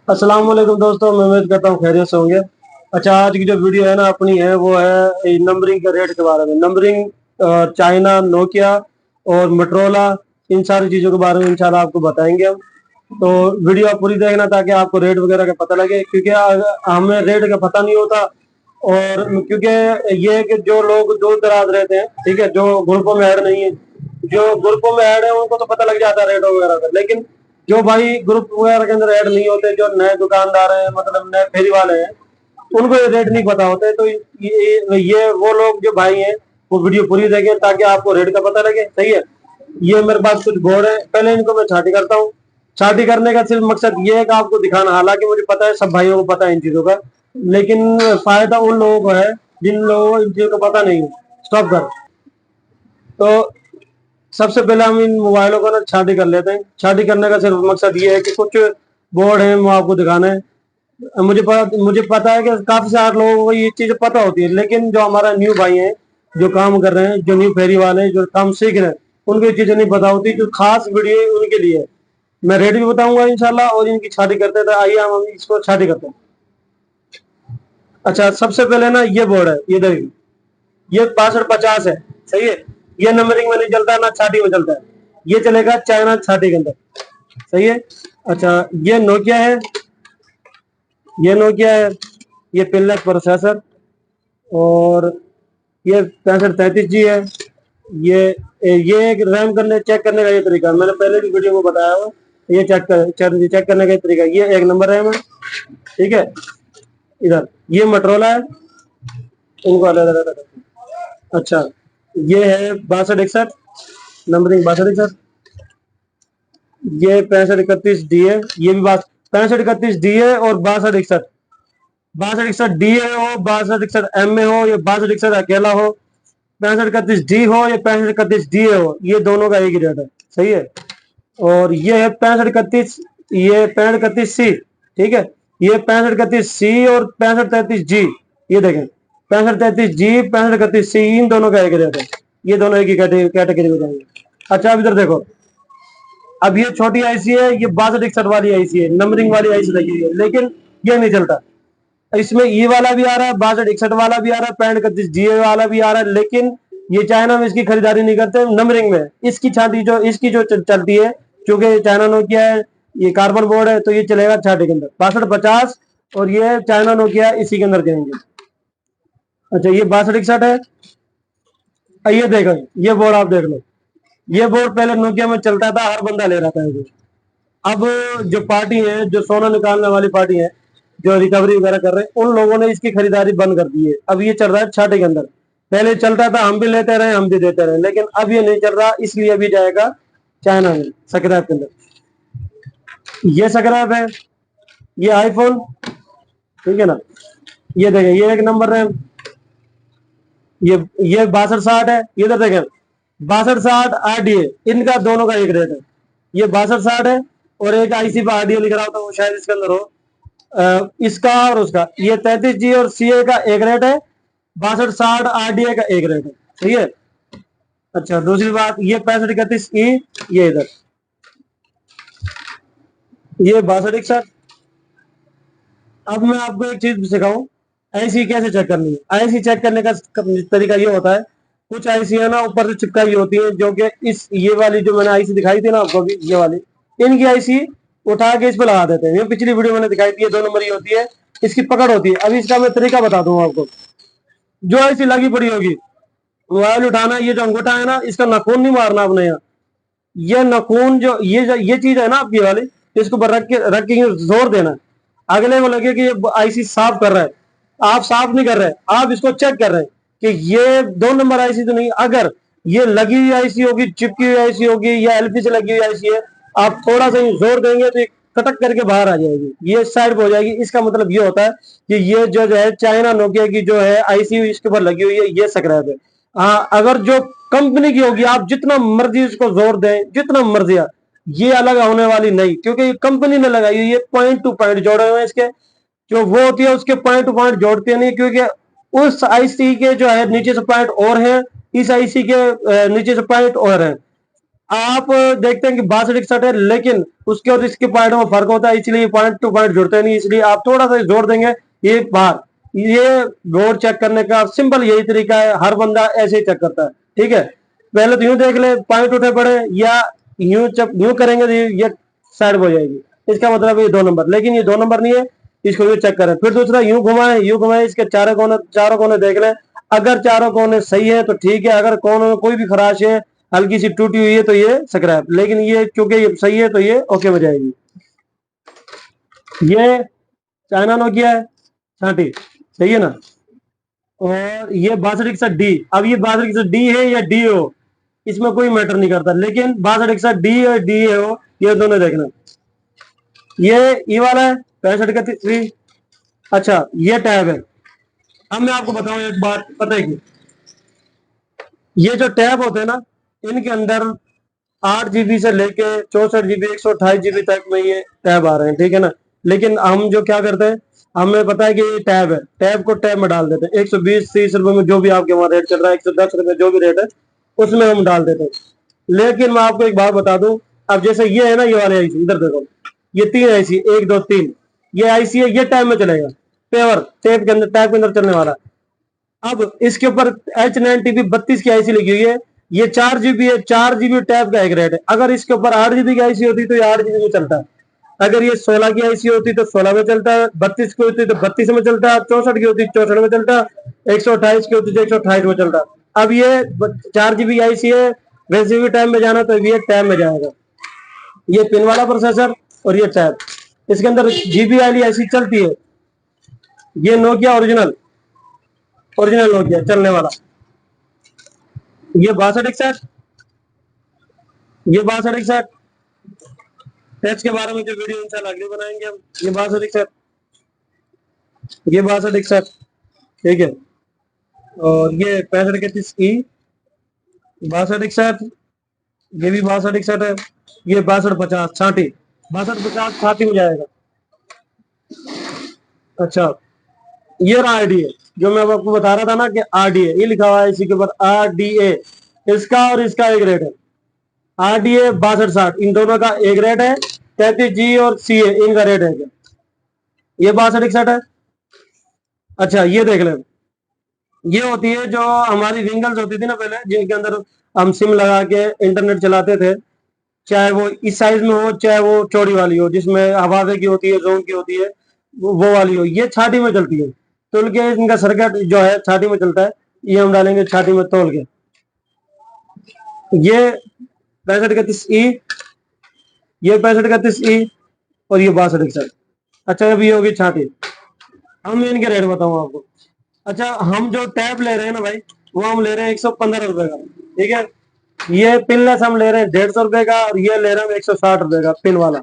अस्सलाम वालेकुम दोस्तों, मैं उम्मीद करता हूँ खैरियत से होंगे। अच्छा, आज की जो वीडियो है ना अपनी है वो है नंबरिंग के रेट के बारे में। नंबरिंग चाइना, नोकिया और मोटरोला, इन सारी चीज़ों के बारे में इंशाल्लाह आपको बताएंगे हम। तो वीडियो आप पूरी देखना ताकि आपको रेट वगैरह का पता लगे, क्योंकि हमें रेट का पता नहीं होता। और क्योंकि ये है कि जो लोग दूर दराज रहते हैं, ठीक है, जो ग्रुपों में ऐड नहीं है, जो ग्रुपों में ऐड है उनको तो पता लग जाता है रेट वगैरह का। लेकिन जो भाई ग्रुप वगैरह के अंदर ऐड नहीं होते, जो नए दुकानदार हैं, मतलब नए फेरी वाले हैं, उनको ये रेट नहीं पता होते। तो ये वो लोग जो भाई हैं वो वीडियो पूरी देखें ताकि आपको रेट का पता लगे। सही है। ये मेरे पास कुछ बोर्ड है, पहले इनको मैं छाटी करता हूँ। छाटी करने का सिर्फ मकसद ये है कि आपको दिखाना, हालांकि मुझे पता है सब भाइयों को पता है इन चीजों का, लेकिन फायदा उन लोगों को है जिन लोगों को इन चीजों का पता नहीं है। स्टॉप कर। तो सबसे पहले हम इन मोबाइलों को ना छाटी कर लेते हैं। छाटी करने का सिर्फ मकसद ये है कि कुछ बोर्ड है वो आपको दिखाना है। मुझे पता है कि काफी सारे लोगों को ये चीजें पता होती है, लेकिन जो हमारा न्यू भाई है, जो काम कर रहे हैं, जो न्यू फेरी वाले हैं, जो काम सीख रहे हैं, उनको ये चीजें नहीं पता होती। जो खास वीडियो है उनके लिए है। मैं रेट भी बताऊंगा इंशाल्लाह और इनकी छाटी करते थे। आइए हम इसको छाटी करते हैं। अच्छा, सबसे पहले ना ये बोर्ड है, ये देखिए, ये 6250 है। सही है। ये नंबरिंग में नहीं चलता, ना छाटी में चलता है। ये चलेगा चाइना छाटी के अंदर। सही है। अच्छा, ये नोकिया है, ये नोकिया है, ये पिल्लस प्रोसेसर, और ये 6533G है। ये ये एक रैम करने चेक करने का ये तरीका मैंने पहले भी वीडियो में बताया हुआ। ये चेक करने का तरीका, ये एक नंबर रैम है। ठीक है। इधर ये मोटरोला है, इनको अलग अलग रखते हैं। अच्छा, ये है 6261, नंबरिंग 6261। ये 6531D है, ये भी बात 6531D है, और 6261, 6261D हो, 6261M में हो, या 6261 अकेला हो, 6531D हो या 6531D हो, ये दोनों का एक ही रेट है। सही है। और ये है 6531, ये 6531C। ठीक है। ये 6531C और 6533G, ये देखें, 6533G, 6531C, इन दोनों का एक रेट है। ये दोनों एक ही कैटेगरी में जाएंगे। अच्छा, अब इधर देखो, अब ये छोटी आईसी है, ये 6261 वाली आईसी है, नंबरिंग वाली आईसी लगी हुई है, लेकिन ये नहीं चलता। इसमें ई वाला भी आ रहा है, 6261 वाला भी आ रहा है, 6531G वाला भी आ रहा है, लेकिन ये चाइना में इसकी खरीदारी नहीं करते, नंबरिंग में इसकी छाती जो इसकी जो चलती है, क्योंकि चाइना नोकिया है, ये कार्बन बोर्ड है, तो ये चलेगा छाती के अंदर 6250, और ये चाइना नोकिया इसी के अंदर जाएंगे। अच्छा, ये 6261 है। ये देखो, ये बोर्ड आप देख लो, ये बोर्ड पहले नोकिया में चलता था, हर बंदा ले रहा था। अब जो पार्टी है, जो सोना निकालने वाली पार्टी है, जो रिकवरी वगैरह कर रहे हैं, उन लोगों ने इसकी खरीदारी बंद कर दी है। अब ये चल रहा है छाटे के अंदर। पहले चलता था, हम भी लेते रहे, हम भी देते रहे, लेकिन अब ये नहीं चल रहा, इसलिए अभी जाएगा चाइना में स्क्रैप के अंदर। ये स्क्रैप है, ये आईफोन, ठीक है ना। ये देखें, ये एक नंबर है। ये 6260 है, इधर देखें, 6260 RDA, इनका दोनों का एक रेट है। ये 6260 है, और एक आईसी पर RDA लिख रहा होता है, वो शायद इसके अंदर हो। इसका और उसका, ये 33G और CA का एक रेट है, 6260 RDA का एक रेट है। सही है। अच्छा, दूसरी बात, ये 6531E, ये इधर, ये 6261। अब मैं आपको एक चीज सिखाऊं, आईसी कैसे चेक करनी है। आईसी चेक करने का तरीका ये होता है, कुछ आईसी है ना ऊपर से चिपकाई होती है, जो कि इस ये वाली जो मैंने आईसी दिखाई थी ना आपको, ये वाली, इनकी आईसी उठा के इस पर लगा देते हैं। ये पिछली वीडियो मैंने दिखाई थी, 2 नंबर ही होती है, इसकी पकड़ होती है। अभी इसका मैं तरीका बता दूंगा आपको। जो आईसी लगी पड़ी होगी, मोबाइल उठाना, ये जो अंगूठा है ना, इसका नाखून नहीं मारना अपने यहाँ। ये नाखून ये चीज है ना आपकी वाली, इसको रख के जोर देना। अगले को लगे कि ये आईसी साफ कर रहा है, आप साफ नहीं कर रहे, आप इसको चेक कर रहे हैं कि ये 2 नंबर आईसी तो नहीं। अगर ये लगी हुई आईसी होगी, चिपकी हुई आईसी होगी, या एलपी से लगी हुई आईसी है, आप थोड़ा सा जोर देंगे तो कटक करके बाहर आ जाएगी, ये साइड पे हो जाएगी। इसका मतलब ये होता है कि ये जो है चाइना नोकिया की जो है आईसी इसके ऊपर लगी हुई है, ये स्क्रैप है। हाँ, अगर जो कंपनी की होगी, आप जितना मर्जी इसको जोर दें, जितना मर्जी, ये अलग होने वाली नहीं, क्योंकि ये कंपनी ने लगाई हुई है, पॉइंट टू पॉइंट जोड़े हुए हैं इसके। जो वो होती है उसके पॉइंट टू पॉइंट जोड़ते नहीं, क्योंकि उस आईसी के जो है नीचे से पॉइंट और है, इस आईसी के नीचे से पॉइंट और है। आप देखते हैं कि 62 61 है, लेकिन उसके और इसके पॉइंट में फर्क होता है, इसलिए पॉइंट टू पॉइंट जुड़ते नहीं, इसलिए आप थोड़ा सा जोड़ देंगे ये बार। ये बोर्ड चेक करने का सिंपल यही तरीका है, हर बंदा ऐसे ही चेक करता है। ठीक है, पहले तो यूं देख ले पॉइंट उठे पड़े, या यूं करेंगे तो ये साइड हो जाएगी, इसका मतलब ये 2 नंबर, लेकिन ये 2 नंबर नहीं है, इसको यूं चेक करें। फिर दूसरा यूं घुमाए, इसके चारों कोने देख लें, अगर चारों कोने सही है तो ठीक है, अगर कोनों में कोई भी खराश है, हल्की सी टूटी हुई है, तो ये स्क्रैप, लेकिन ये चूंकि ये सही है तो ये ओके में जाएगी। ये चाइना नोकिया है 60, सही है ना। और ये 6261D, अब ये 6261D है या डी हो, इसमें कोई मैटर नहीं करता, लेकिन 6261D और डी है हो, ये दोनों देखना। ये ई वाला है 65 का 3। अच्छा, ये टैब है। अब मैं आपको बताऊं एक बात, पता है कि ये जो टैब होते हैं ना, इनके अंदर 8 GB से लेके 64 GB 128 GB तक में ये टैब आ रहे हैं, ठीक है ना। लेकिन हम जो क्या करते हैं, हमें पता है कि ये टैब है, टैब को टैब में डाल देते हैं, 120 30 रुपए में जो भी आपके वहां रेट चल रहा है, 110 रुपए जो भी रेट है उसमें हम डाल देते हैं। लेकिन मैं आपको एक बात बता दूं, अब जैसे ये है ना, ये वाले आईसी इधर देखो, ये 3 आईसी 1 2 3, ये आईसी है, ये टैब में चलेगा, पेवर टैब के अंदर चलने वाला। अब इसके ऊपर H9TP 32 की आईसी लगी हुई है, ये 4 GB है, 4 GB टैब का एक रेट है। अगर इसके ऊपर 8 GB की आईसी होती तो ये 8 GB में चलता है, अगर ये 16 की आईसी होती तो 16 में चलता है, 32 की होती तो 32 में चलता है, 64 की होती 64 में चलता है, 128 की होती तो 128 में चलता है। अब ये 4 GB आईसी है, वैसे भी टाइम में जाना तो ये टाइम में जाएगा। ये पिन वाला प्रोसेसर और ये टैब, इसके अंदर GB वाली आईसी चलती है। ये नोकिया ओरिजिनल नोकिया चलने वाला, ये 6261, ये 6261 टैक्स के बारे में जो वीडियो इंशाल्लाह अगली बनाएंगे हम। ये 6261, ये 6261, ठीक है। और ये 65 31 ई 6261, ये भी 6261 है। ये 6250 60, 6250 60 में जाएगा। अच्छा, ये रहा आरडीए, जो मैं आपको बता रहा था ना कि आरडीए, ये लिखा हुआ है इसी के ऊपर आरडीए, इसका और इसका एक रेट है। आरडीए 6260, इन दोनों का एक रेट है। 33G और सीए इनका रेट है क्या, ये 6261 है। अच्छा, ये देख लें, ये होती है जो हमारी रिंगल्स होती थी ना पहले, जिनके अंदर हम सिम लगा के इंटरनेट चलाते थे, चाहे वो इस साइज में हो चाहे वो चौड़ी वाली हो, जिसमें हवावे की होती है, जोन की होती है, वो वाली हो, ये छाती में चलती है। तोल के इनका सर्किट जो है छाती में चलता है, ये हम डालेंगे छाती में तोल के। ये 65 31 ई, ये 65 31 ई, और ये 6261। अच्छा, अब ये होगी छाती। हम इनके रेट बताऊँ आपको। अच्छा, हम जो टैब ले रहे हैं ना भाई, वो हम ले रहे हैं 115 रुपए का, ठीक है। ये पिनलेस हम ले रहे हैं 150 रुपए का, और ये ले रहे हैं 160 रुपए का पिन वाला।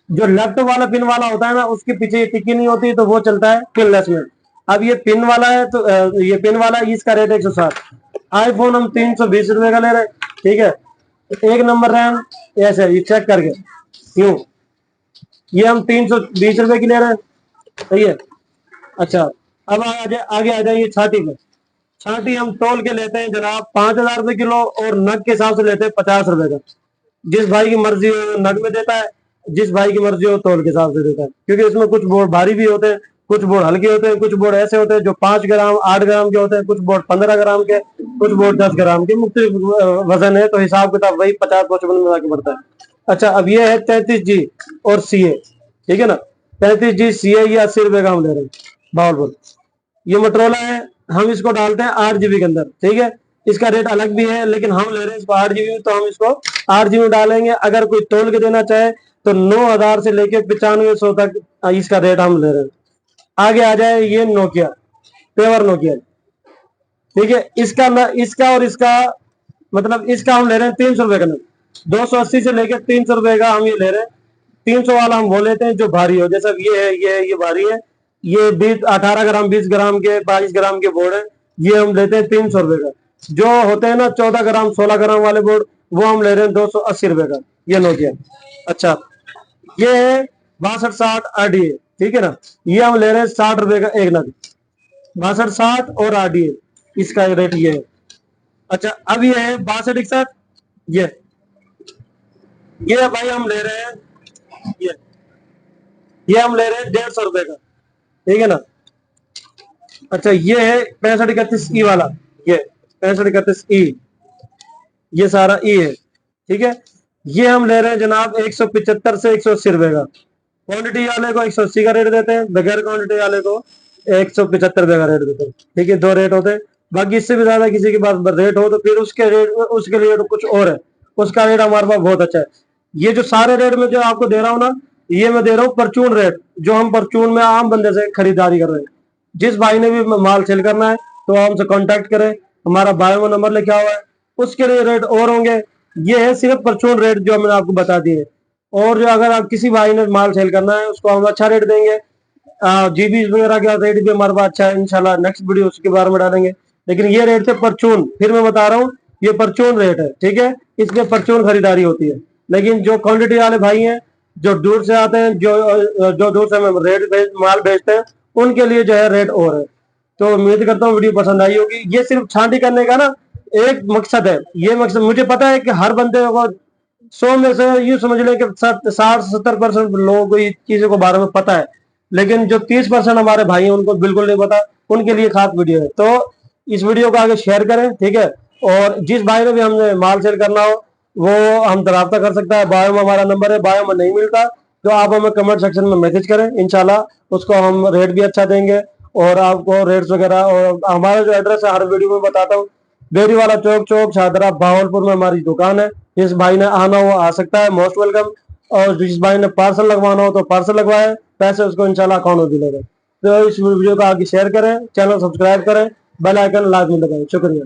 जो लेफ्ट वाला पिन वाला होता है ना, उसके पीछे ये टिक्की नहीं होती, तो वो चलता है पिनलेस में। अब ये पिन वाला है, तो ये पिन वाला है, इसका रेट 160। आईफोन हम 320 रुपए का ले रहे हैं, ठीक है। 1 नंबर रैम, ऐसे ये चेक करके क्यों, ये हम 320 रुपए की ले रहे हैं, सही है। अच्छा, अब आगे आ जाइए छाती पे। छाती हम तोल के लेते हैं जनाब 5000 रुपए किलो, और नग के हिसाब से लेते हैं 50 रुपए का। जिस भाई की मर्जी हो नग में देता है, जिस भाई की मर्जी हो तोल के हिसाब से देता है, क्योंकि इसमें कुछ बोर्ड भारी भी होते हैं, कुछ बोर्ड हल्के होते हैं, कुछ बोर्ड ऐसे होते हैं जो 5 ग्राम 8 ग्राम के होते हैं, कुछ बोर्ड 15 ग्राम के, कुछ बोर्ड 10 ग्राम के, मुख्तलिफ वजन है, तो हिसाब किताब वही 50-55 में आके बढ़ता है। अच्छा, अब ये है 33G और सीए, ठीक है ना। 33G सीए, ये 80 रुपए का हम ले रहे हैं बावलपुर। ये मोटरोला है, हम इसको डालते हैं 8 GB के अंदर, ठीक है। इसका रेट अलग भी है, लेकिन हम ले रहे हैं इसको 8 GB में, तो हम इसको 8 GB में डालेंगे। अगर कोई तोल के देना चाहे तो 9000 से लेके 9500 तक इसका रेट हम ले रहे हैं। आगे आ जाए ये नोकिया, पेवर नोकिया, ठीक है। इसका इसका और इसका मतलब, इसका हम ले रहे हैं 300 रुपए का नग, 280 से लेकर 300 रुपए का हम ये ले रहे हैं। 300 वाला हम वो लेते हैं जो भारी हो, जैसा ये है, ये भारी है, ये 18 ग्राम 20 ग्राम के 22 ग्राम के बोर्ड है, ये हम लेते हैं 300 रुपए का। जो होते हैं ना 14 ग्राम 16 ग्राम वाले बोर्ड, वो हम ले रहे हैं 280 रुपए का, ये नोकिया। अच्छा, ये है 6260 आरडीए, ठीक है ना, ये हम ले रहे हैं 60 रुपए का एक नग, 6260 और आरडीए, इसका रेट ये है। अच्छा, अब ये है 6261, ये ये भाई हम ले रहे हैं, ये हम ले रहे हैं 150 रुपए का, ठीक है ना। अच्छा ये है 6531 ई वाला, ये 6531 ई, ये सारा ई है, ठीक है। ये हम ले रहे हैं जनाब 175 से 180 रुपए का। क्वांटिटी वाले को 180 का रेट देते हैं, बगैर क्वांटिटी वाले को 175 रुपए का रेट देते हैं, ठीक है। दो रेट होते हैं। बाकी इससे भी ज्यादा किसी के पास रेट हो तो फिर उसके रेट कुछ और है, उसका रेट हमारे पास बहुत अच्छा है। ये जो सारे रेट में जो आपको दे रहा हूँ ना, ये मैं दे रहा हूँ परचून रेट, जो हम परचून में आम बंदे से खरीदारी कर रहे हैं। जिस भाई ने भी माल सेल करना है तो हमसे कांटेक्ट करें, हमारा बायो में नंबर लिखा हुआ है, उसके लिए रेट और होंगे। ये है सिर्फ परचून रेट जो मैंने आपको बता दिए। और जो अगर आप किसी भाई ने माल सेल करना है उसको हम अच्छा रेट देंगे। जीबी वगैरह का रेट भी हमारे पास अच्छा है, इंशाल्लाह नेक्स्ट वीडियो उसके बारे में डालेंगे। लेकिन ये रेट से परचून, फिर मैं बता रहा हूँ, ये परचून रेट है, ठीक है। इसमें परचून खरीदारी होती है। लेकिन जो क्वांटिटी वाले भाई हैं, जो दूर से आते हैं, जो दूर से हमें माल भेजते हैं, उनके लिए जो है रेट और है। तो उम्मीद करता हूँ वीडियो पसंद आई होगी। ये सिर्फ छांटी करने का ना एक मकसद है। ये मकसद मुझे पता है कि हर बंदे को 100 में से यूं समझ लें कि 60-70% लोगों को ये चीजों के बारे में पता है। लेकिन जो 30% हमारे भाई हैं उनको बिल्कुल नहीं पता, उनके लिए खास वीडियो है। तो इस वीडियो को आगे शेयर करें, ठीक है। और जिस भाई ने भी हमने माल सेल करना हो वो हमसे रब्ता कर सकता है। बायो में हमारा नंबर है, बायो में नहीं मिलता तो आप हमें कमेंट सेक्शन में मैसेज करें, इंशाल्लाह उसको हम रेट भी अच्छा देंगे और आपको रेट्स वगैरह। और हमारा जो एड्रेस है हर वीडियो में बताता हूँ, डेयरी वाला चौक शाहदरा भावलपुर में हमारी दुकान है। जिस भाई ने आना हो आ सकता है, मोस्ट वेलकम। और जिस भाई ने पार्सल लगवाना हो तो पार्सल लगवाए, पैसे उसको इंशाल्लाह अकाउंट में मिलेगा। तो इस वीडियो को आगे शेयर करें, चैनल सब्सक्राइब करें, बेल आइकन लाजमी दबाएं। शुक्रिया।